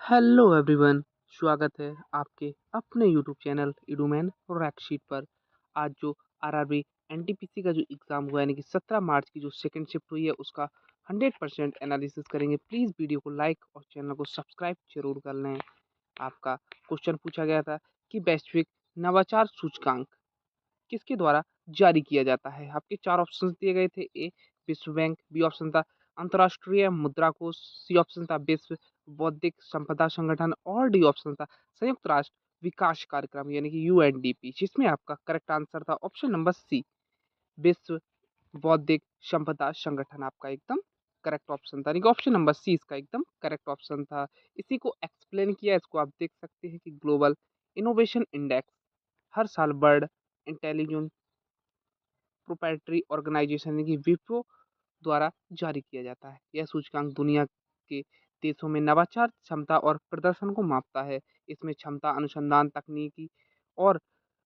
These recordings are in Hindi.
Hello everyone. स्वागत है आपके अपने यूट्यूब चैनल इडूमैन रैकशीट पर। आज जो आरआरबी एनटीपीसी का जो एग्ज़ाम हुआ यानी कि 17 मार्च की जो सेकंड शिफ्ट हुई है उसका 100% एनालिसिस करेंगे। प्लीज़ वीडियो को लाइक और चैनल को सब्सक्राइब जरूर कर लें। आपका क्वेश्चन पूछा गया था कि वैश्विक नवाचार सूचकांक किसके द्वारा जारी किया जाता है। आपके 4 ऑप्शंस दिए गए थे। ए विश्व बैंक, बी ऑप्शन था अंतर्राष्ट्रीय मुद्रा कोष, सी ऑप्शन था विश्व बौद्धिक संपदा संगठन और डी ऑप्शन था संयुक्त राष्ट्र विकास कार्यक्रम यानी कि यूएनडीपी, जिसमें आपका करेक्ट आंसर था ऑप्शन नंबर सी, विश्व बौद्धिक संपदा संगठन। आपका एकदम करेक्ट ऑप्शन था, यानी कि ऑप्शन नंबर सी इसका एकदम करेक्ट ऑप्शन था। इसी को एक्सप्लेन किया, इसको आप देख सकते हैं कि ग्लोबल इनोवेशन इंडेक्स हर साल वर्ल्ड इंटेलिजेंस प्रोप्राइटरी ऑर्गेनाइजेशन यानी कि विप्रो द्वारा जारी किया जाता है। यह सूचकांक दुनिया के देशों में नवाचार क्षमता और प्रदर्शन को मापता है। इसमें क्षमता, अनुसंधान, तकनीकी और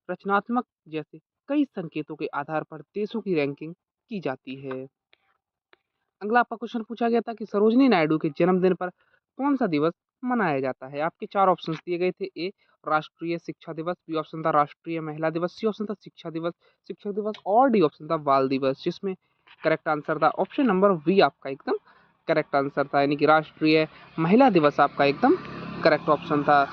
रचनात्मक जैसे कई संकेतों के आधार पर देशों की रैंकिंग की जाती है। अगला आपका क्वेश्चन पूछा गया था कि सरोजिनी नायडू के जन्मदिन पर कौन सा दिवस मनाया जाता है। आपके 4 ऑप्शंस दिए गए थे। ए राष्ट्रीय शिक्षा दिवस, बी ऑप्शन था राष्ट्रीय महिला दिवस, सी ऑप्शन था शिक्षक दिवस और डी ऑप्शन था बाल दिवस, जिसमें करेक्ट आंसर था ऑप्शन नंबर बी आपका एकदम करेक्ट आंसर था, यानी कि राष्ट्रीय महिला दिवस आपका एकदम करेक्ट ऑप्शन था।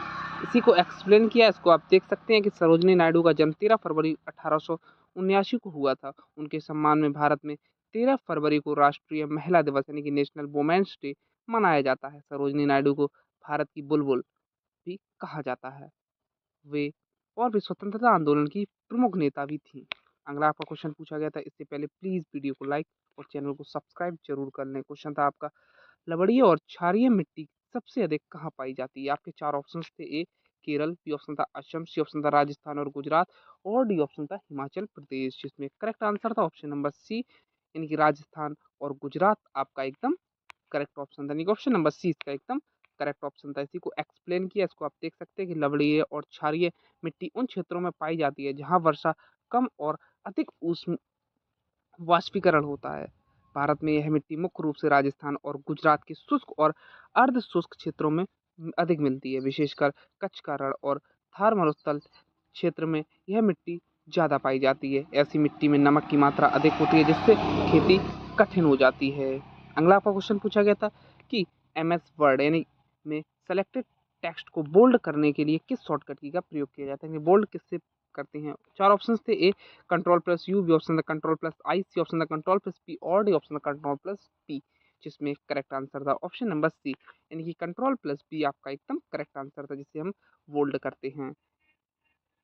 इसी को एक्सप्लेन किया, इसको आप देख सकते हैं कि सरोजिनी नायडू का जन्म 13 फरवरी 1879 को हुआ था। उनके सम्मान में भारत में 13 फरवरी को राष्ट्रीय महिला दिवस यानी कि नेशनल वुमेन्स डे मनाया जाता है। सरोजिनी नायडू को भारत की बुलबुल भी कहा जाता है। वे और भी स्वतंत्रता आंदोलन की प्रमुख नेता भी थी। अगला आपका क्वेश्चन पूछा गया था, इससे पहले प्लीज वीडियो को लाइक और चैनल को सब्सक्राइब जरूर कर लें। क्वेश्चन था आपका, लवणीय और क्षारीय मिट्टी सबसे अधिक कहाँ पाई जाती है। आपके 4 ऑप्शन थे। ए केरल, बी ऑप्शन था असम, सी ऑप्शन था राजस्थान और गुजरात और डी ऑप्शन था हिमाचल प्रदेश, जिसमें करेक्ट आंसर था ऑप्शन नंबर सी, यानी कि राजस्थान और गुजरात आपका एकदम करेक्ट ऑप्शन था, यानी कि ऑप्शन नंबर सी इसका एकदम करेक्ट ऑप्शन था। इसी को एक्सप्लेन किया, इसको आप देख सकते हैं कि लवणीय और क्षारीय मिट्टी उन क्षेत्रों में पाई जाती है जहां वर्षा कम और अधिक उष्ण वाष्पीकरण होता है। भारत में यह मिट्टी मुख्य रूप से राजस्थान और गुजरात के शुष्क और अर्ध शुष्क क्षेत्रों में अधिक मिलती है। विशेषकर कच्छ का रण और थार मरुस्थल क्षेत्र में यह मिट्टी ज़्यादा पाई जाती है। ऐसी मिट्टी में नमक की मात्रा अधिक होती है जिससे खेती कठिन हो जाती है। अगला आपका क्वेश्चन पूछा गया था कि MS वर्ड यानी में सेलेक्टेड टेक्स्ट को बोल्ड करने के लिए किस शॉर्टकट की का प्रयोग किया जाता है। बोल्ड किससे करते हैं। 4 ऑप्शंस थे। A control plus U, B option था control plus I, C option था कंट्रोल प्लस पी और डी ऑप्शन था कंट्रोल प्लस पी, जिसमें करेक्ट आंसर था ऑप्शन नंबर सी, यानी कि कंट्रोल प्लस पी आपका एकदम करेक्ट आंसर था, जिसे हम बोल्ड करते हैं।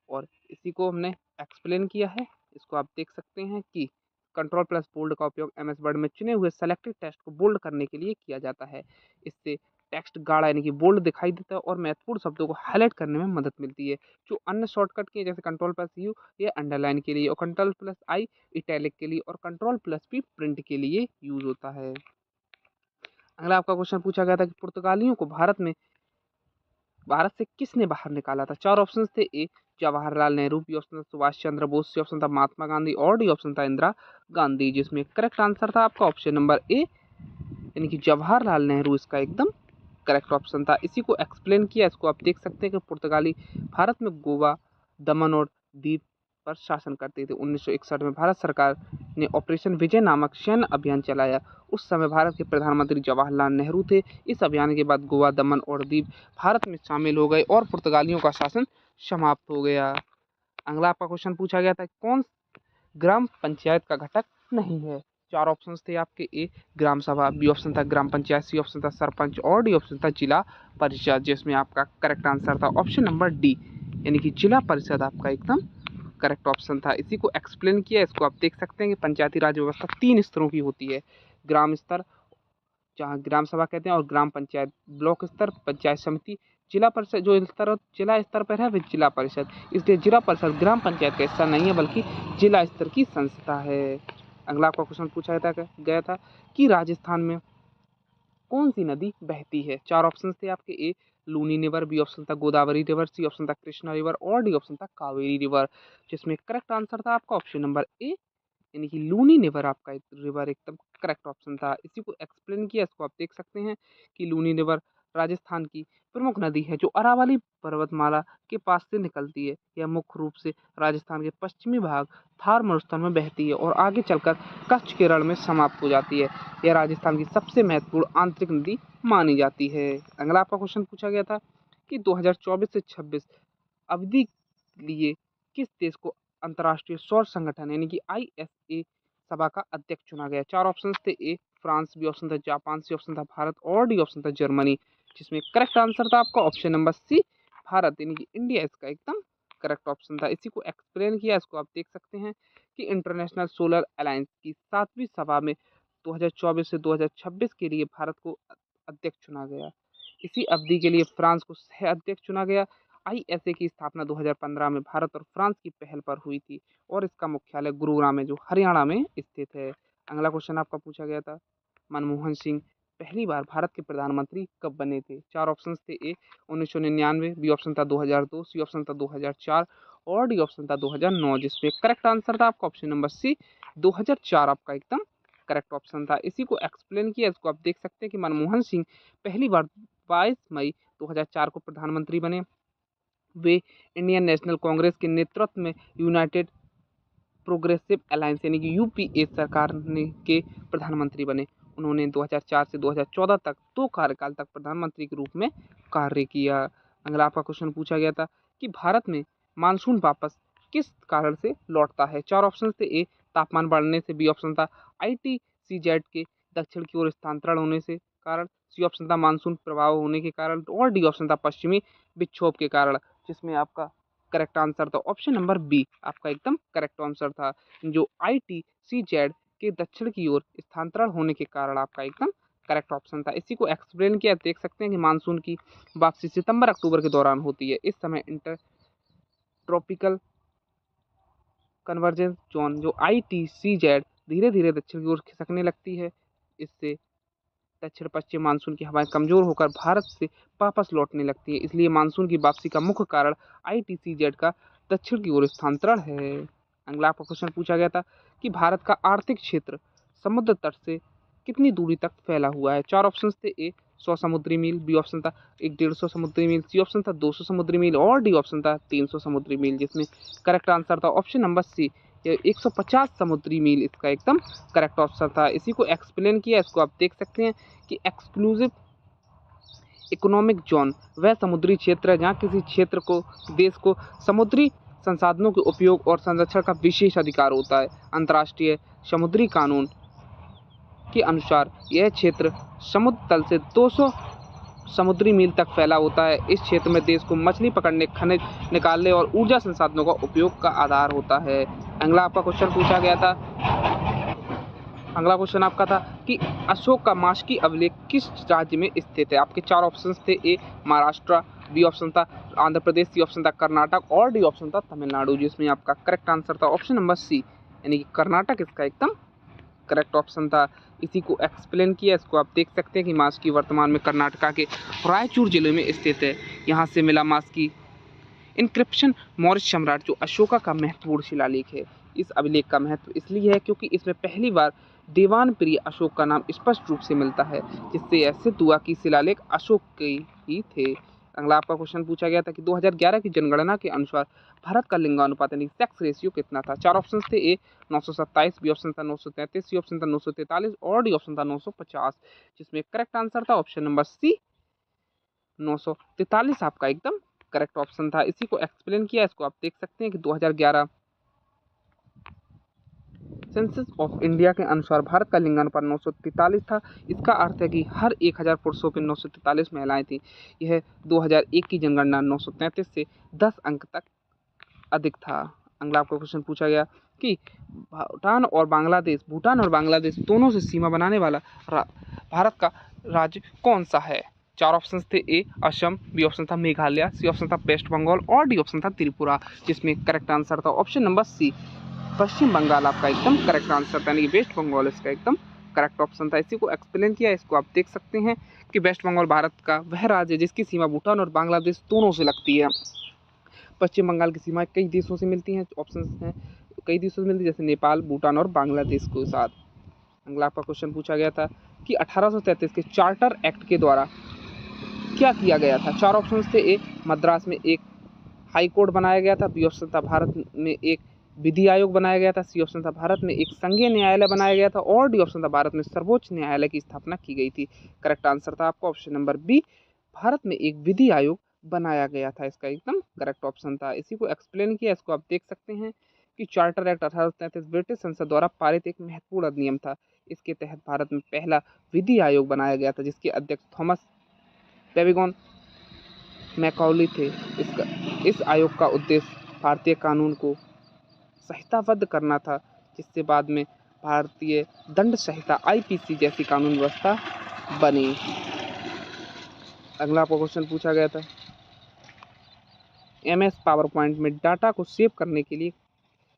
और इसी को हमने एक्सप्लेन किया है। इसको आप देख सकते हैं कि कंट्रोल प्लस बोल्ड का उपयोग MS वर्ड में चुने हुए सेलेक्टेड टेक्स्ट को बोल्ड करने के लिए किया जाता है। इससे टेक्स्ट गाढ़ा यानी कि बोल्ड दिखाई देता है और महत्वपूर्ण शब्दों को हाईलाइट करने में मदद मिलती है। जो अन्य शॉर्टकट के जैसे कंट्रोल प्लस यू ये अंडरलाइन के लिए और कंट्रोल प्लस आई इटैलिक के लिए और कंट्रोल प्लस पी प्रिंट के लिए यूज होता है। अगला आपका क्वेश्चन पूछा गया था कि पुर्तगालियों को भारत से किसने बाहर निकाला था। 4 ऑप्शन थे। ए जवाहरलाल नेहरू, बी ऑप्शन था सुभाष चंद्र बोस, सी ऑप्शन था महात्मा गांधी और डी ऑप्शन था इंदिरा गांधी, जिसमें करेक्ट आंसर था आपका ऑप्शन नंबर ए, यानी कि जवाहरलाल नेहरू इसका एकदम करेक्ट ऑप्शन था। इसी को एक्सप्लेन किया, इसको आप देख सकते हैं कि पुर्तगाली भारत में गोवा, दमन और दीव पर शासन करते थे। 1961 में भारत सरकार ने ऑपरेशन विजय नामक सैन्य अभियान चलाया। उस समय भारत के प्रधानमंत्री जवाहरलाल नेहरू थे। इस अभियान के बाद गोवा, दमन और दीव भारत में शामिल हो गए और पुर्तगालियों का शासन समाप्त हो गया। अगला आपका क्वेश्चन पूछा गया था कौन ग्राम पंचायत का घटक नहीं है। 4 ऑप्शंस थे आपके। ए ग्राम सभा, बी ऑप्शन था ग्राम पंचायत, सी ऑप्शन था सरपंच और डी ऑप्शन था जिला परिषद, जिसमें आपका करेक्ट आंसर था ऑप्शन नंबर डी, यानी कि जिला परिषद आपका एकदम करेक्ट ऑप्शन था। इसी को एक्सप्लेन किया, इसको आप देख सकते हैं कि पंचायती राज व्यवस्था 3 स्तरों की होती है। ग्राम स्तर जहाँ ग्राम सभा कहते हैं और ग्राम पंचायत, ब्लॉक स्तर पंचायत समिति, जिला परिषद जो स्तर जिला स्तर पर है वह जिला परिषद। इसलिए जिला परिषद ग्राम पंचायत का हिस्सा नहीं है बल्कि जिला स्तर की संस्था है। अगला आपका क्वेश्चन पूछा गया था कि राजस्थान में कौन सी नदी बहती है। 4 ऑप्शन थे आपके। ए लूनी रिवर, बी ऑप्शन था गोदावरी रिवर, सी ऑप्शन था कृष्णा रिवर और डी ऑप्शन था कावेरी रिवर, जिसमें करेक्ट आंसर था आपका ऑप्शन नंबर ए, यानी कि लूनी रिवर आपका रिवर एकदम करेक्ट ऑप्शन था। इसी को एक्सप्लेन किया, इसको आप देख सकते हैं कि लूनी रिवर राजस्थान की प्रमुख नदी है जो अरावली पर्वतमाला के पास से निकलती है। यह मुख्य रूप से राजस्थान के पश्चिमी भाग थार मरुस्थल में बहती है और आगे चलकर कच्छ केरल में समाप्त हो जाती है। यह राजस्थान की सबसे महत्वपूर्ण आंतरिक नदी मानी जाती है। अगला आपका क्वेश्चन पूछा गया था कि 2024 से 26 अवधि के लिए किस देश को अंतर्राष्ट्रीय सौर संगठन यानी कि ISA सभा का अध्यक्ष चुना गया। चार ऑप्शन थे। ए फ्रांस, बी ऑप्शन था जापान, सी ऑप्शन था भारत और डी ऑप्शन था जर्मनी, जिसमें करेक्ट आंसर था आपका ऑप्शन नंबर सी, भारत यानी कि इंडिया इसका एकदम करेक्ट ऑप्शन था। इसी को एक्सप्लेन किया, इसको आप देख सकते हैं कि इंटरनेशनल सोलर अलायंस की 7वीं सभा में 2024 से 2026 के लिए भारत को अध्यक्ष चुना गया। इसी अवधि के लिए फ्रांस को सह अध्यक्ष चुना गया। ISA की स्थापना 2015 में भारत और फ्रांस की पहल पर हुई थी और इसका मुख्यालय गुरुग्राम है जो हरियाणा में स्थित है। अगला क्वेश्चन आपका पूछा गया था, मनमोहन सिंह पहली बार भारत के प्रधानमंत्री कब बने थे। चार ऑप्शन थे। ए 1999, बी ऑप्शन था 2002, सी ऑप्शन था 2004 और डी ऑप्शन था 2009, जिसमें करेक्ट आंसर था आपका ऑप्शन नंबर सी, 2004 आपका एकदम करेक्ट ऑप्शन था। इसी को एक्सप्लेन किया, इसको आप देख सकते हैं कि मनमोहन सिंह पहली बार 22 मई 2004 को प्रधानमंत्री बने। वे इंडियन नेशनल कांग्रेस के नेतृत्व में यूनाइटेड प्रोग्रेसिव अलायंस यानी कि UPA सरकार के प्रधानमंत्री बने। उन्होंने 2004 से 2014 तक 2 कार्यकाल तक प्रधानमंत्री के रूप में कार्य किया। अगला आपका क्वेश्चन पूछा गया था कि भारत में मानसून वापस किस कारण से लौटता है। चार ऑप्शन थे। ए तापमान बढ़ने से, बी ऑप्शन था ITCZ के दक्षिण की ओर स्थानांतरण होने से कारण, सी ऑप्शन था मानसून प्रभाव होने के कारण और डी ऑप्शन था पश्चिमी विक्षोभ के कारण, जिसमें आपका करेक्ट आंसर था ऑप्शन नंबर बी, आपका एकदम करेक्ट आंसर था, जो ITCZ के दक्षिण की ओर स्थानांतरण होने के कारण आपका एकदम करेक्ट ऑप्शन था। इसी को एक्सप्लेन किया, देख सकते हैं कि मानसून की वापसी सितंबर अक्टूबर के दौरान होती है। इस समय इंटर ट्रॉपिकल कन्वर्जेंस जोन जो ITCZ धीरे धीरे दक्षिण की ओर खिसकने लगती है। इससे दक्षिण पश्चिम मानसून की हवाएं कमजोर होकर भारत से वापस लौटने लगती है, इसलिए मानसून की वापसी का मुख्य कारण ITCZ का दक्षिण की ओर स्थानांतरण है। अगला आपका क्वेश्चन पूछा गया था कि भारत का आर्थिक क्षेत्र समुद्र तट से कितनी दूरी तक फैला हुआ है। चार ऑप्शन थे। ए 100 समुद्री मील, बी ऑप्शन था 150 समुद्री मील, सी ऑप्शन था 200 समुद्री मील और डी ऑप्शन था 300 समुद्री मील, जिसमें करेक्ट आंसर था ऑप्शन नंबर सी, 150 समुद्री मील इसका एकदम करेक्ट ऑप्शन था। इसी को एक्सप्लेन किया, इसको आप देख सकते हैं कि एक्सक्लूसिव इकोनॉमिक जोन वह समुद्री क्षेत्र है जहाँ किसी क्षेत्र को, देश को समुद्री संसाधनों के उपयोग और संरक्षण का विशेष अधिकार होता है। अंतर्राष्ट्रीय समुद्री कानून के अनुसार यह क्षेत्र समुद्र तल से 200 समुद्री मील तक फैला होता है। इस क्षेत्र में देश को मछली पकड़ने, खनिज निकालने और ऊर्जा संसाधनों का उपयोग का आधार होता है। अगला आपका क्वेश्चन पूछा गया था, अगला क्वेश्चन आपका था कि अशोक का मास्की अभिलेख किस राज्य में स्थित है। आपके चार ऑप्शन थे। ए महाराष्ट्र, बी ऑप्शन था आंध्र प्रदेश, सी ऑप्शन था कर्नाटक और डी ऑप्शन था तमिलनाडु, जिसमें आपका करेक्ट आंसर था ऑप्शन नंबर सी, यानी कि कर्नाटक इसका एकदम करेक्ट ऑप्शन था। इसी को एक्सप्लेन किया, इसको आप देख सकते हैं कि मास्की वर्तमान में कर्नाटका के रायचूर जिले में स्थित है। यहाँ से मिला मास्की इंक्रिप्शन मौर्य सम्राट जो अशोका का महत्वपूर्ण शिलालेख है। इस अभिलेख का महत्व इसलिए है क्योंकि इसमें पहली बार देवान प्रिय अशोक का नाम स्पष्ट रूप से मिलता है, जिससे यह सिद्ध हुआ कि शिलालेख अशोक के ही थे। अगला आपका क्वेश्चन पूछा गया था कि 2011 की जनगणना के अनुसार भारत का लिंगानुपात यानी सेक्स रेशियो कितना था। चार ऑप्शन थे। ए 927, बी ऑप्शन था 933, सी ऑप्शन था 943 और डी ऑप्शन था 950, जिसमें करेक्ट आंसर था ऑप्शन नंबर सी, 943 आपका एकदम करेक्ट ऑप्शन था। इसी को एक्सप्लेन किया, इसको आप देख सकते हैं कि 2011 सेंसस ऑफ इंडिया के अनुसार भारत का लिंगानुपात 943 था। इसका अर्थ है कि हर 1000 पुरुषों पे 943 महिलाएं थी। यह 2001 की जनगणना 933 से 10 अंक तक अधिक था। अगला आपका क्वेश्चन पूछा गया कि भूटान और बांग्लादेश दोनों से सीमा बनाने वाला भारत का राज्य कौन सा है। चार ऑप्शन थे। ए असम, बी ऑप्शन था मेघालय, सी ऑप्शन था वेस्ट बंगाल और डी ऑप्शन था त्रिपुरा, जिसमें करेक्ट आंसर था ऑप्शन नंबर सी, पश्चिम बंगाल आपका एकदम करेक्ट आंसर था, यानी वेस्ट बंगाल इसका एकदम करेक्ट ऑप्शन था। इसी को एक्सप्लेन किया, इसको आप देख सकते हैं कि वेस्ट बंगाल भारत का वह राज्य है जिसकी सीमा भूटान और बांग्लादेश दोनों से लगती है। पश्चिम बंगाल की सीमा कई देशों से मिलती हैं, ऑप्शन हैं कई देशों से मिलती है, जैसे नेपाल, भूटान और बांग्लादेश के साथ। अगला आपका क्वेश्चन पूछा गया था कि 1833 के चार्टर एक्ट के द्वारा क्या किया गया था? चार ऑप्शन थे। ए मद्रास में एक हाई कोर्ट बनाया गया था। बी ऑप्शन था भारत में एक विधि आयोग बनाया गया था। सी ऑप्शन था भारत में एक संघीय न्यायालय बनाया गया था। और डी ऑप्शन था भारत में सर्वोच्च न्यायालय की स्थापना की गई थी। करेक्ट आंसर था आपका ऑप्शन नंबर बी, भारत में एक विधि आयोग बनाया गया था। इसका एकदम करेक्ट ऑप्शन था। इसी को एक्सप्लेन किया, इसको आप देख सकते हैं कि चार्टर एक्ट 1833 ब्रिटिश संसद द्वारा पारित एक महत्वपूर्ण अधिनियम था। इसके तहत भारत में पहला विधि आयोग बनाया गया था जिसके अध्यक्ष थॉमस पेविगॉन मैकॉली थे। इस आयोग का उद्देश्य भारतीय कानून को संहिताबद्ध करना था, जिससे बाद में भारतीय दंड संहिता आईपीसी जैसी कानून व्यवस्था बनी। अगला आपको क्वेश्चन पूछा गया था, एमएस पावर पॉइंट में डाटा को सेव करने के लिए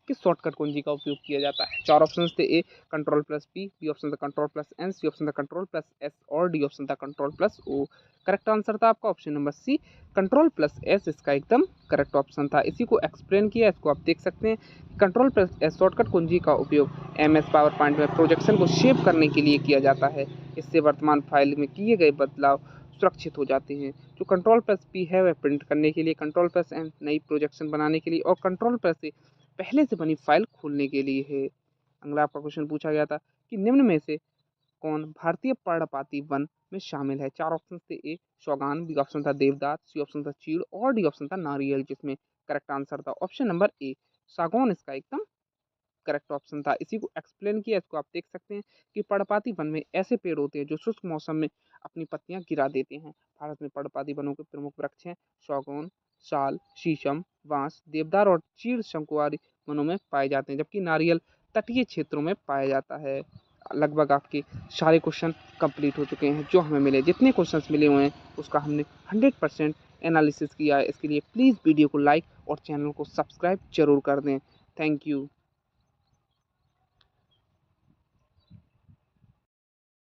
किस शॉर्टकट कुंजी का उपयोग किया जाता है? चार ऑप्शन थे। A control plus P, B option था control plus N, C option था कंट्रोल प्लस एस और डी ऑप्शन था control plus O. Correct answer था आपका option number C, control plus S इसका एकदम करेक्ट ऑप्शन था। इसी को एक्सप्लेन किया, इसको आप देख सकते हैं। कंट्रोल प्लस एस शॉर्टकट कुंजी का उपयोग एमएस पावर पॉइंट में प्रोजेक्शन को सेव करने के लिए किया जाता है। इससे वर्तमान फाइल में किए गए बदलाव सुरक्षित हो जाते हैं। जो कंट्रोल प्लस पी है वह प्रिंट करने के लिए, कंट्रोल प्लस एन नई प्रोजेक्शन बनाने के लिए और कंट्रोल प्लस ए पहले से बनी फाइल खोलने के लिए है। अगला आपका क्वेश्चन पूछा गया था कि निम्न में से कौन भारतीय पर्णपाती वन में शामिल है? चार ऑप्शन थे। ए शौगान, बी ऑप्शन था देवदार, सी ऑप्शन था चीड़ और डी ऑप्शन था नारियल, जिसमें करेक्ट आंसर था ऑप्शन नंबर ए सागौन इसका एकदम करेक्ट ऑप्शन था। इसी को एक्सप्लेन किया, इसको आप देख सकते हैं कि पर्णपाती वन में ऐसे पेड़ होते हैं जो शुष्क मौसम में अपनी पत्तियां गिरा देते हैं। भारत में पर्णपाती वनों के प्रमुख वृक्ष हैं शौगौन, साल, शीशम, बांस, देवदार और चीड़ शंकुआरी वनों में पाए जाते हैं, जबकि नारियल तटीय क्षेत्रों में पाया जाता है। लगभग आपके सारे क्वेश्चन कंप्लीट हो चुके हैं जो हमें मिले। जितने क्वेश्चन मिले हुए हैं उसका हमने 100% एनालिसिस किया है। इसके लिए प्लीज़ वीडियो को लाइक और चैनल को सब्सक्राइब जरूर कर दें। Thank you.